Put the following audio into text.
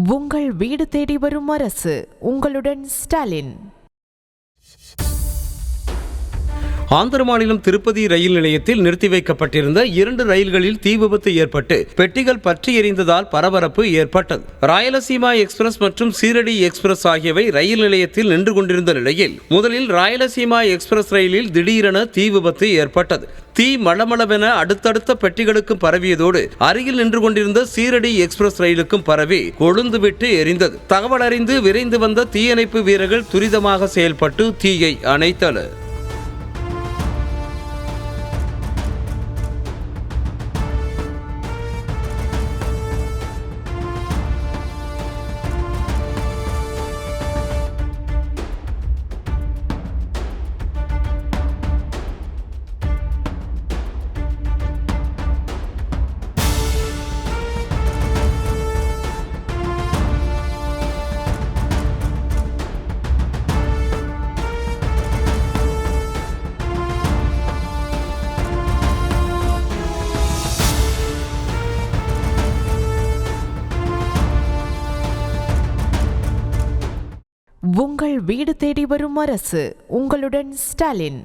உங்கள் வீடு தேடி வரும் அரசு. உங்களுடன் ஸ்டாலின். ஆந்திர மாநிலம் திருப்பதி ரயில் நிலையத்தில் நிறுத்தி வைக்கப்பட்டிருந்த 2 ரயில்களில் தீ விபத்து ஏற்பட்டு பெட்டிகள் பற்றி எரிந்ததால் பரபரப்பு ஏற்பட்டது. ராயலசீமா எக்ஸ்பிரஸ் மற்றும் சீரடி எக்ஸ்பிரஸ் ஆகியவை ரயில் நிலையத்தில் நின்று கொண்டிருந்த நிலையில் முதலில் ராயலசீமா எக்ஸ்பிரஸ் ரயிலில் திடீரென தீ விபத்து ஏற்பட்டது. தீ மளமளவென அடுத்தடுத்த பெட்டிகளுக்கும் பரவியதோடு அருகில் நின்று கொண்டிருந்த சீரடி எக்ஸ்பிரஸ் ரயிலுக்கும் பரவி கொழுந்துவிட்டு எரிந்தது. தகவல் அறிந்து விரைந்து வந்த தீயணைப்பு வீரர்கள் துரிதமாக செயல்பட்டு தீயை அணைத்தனர். உங்கள் வீடு தேடி வரும் அரசு. உங்களுடன் ஸ்டாலின்.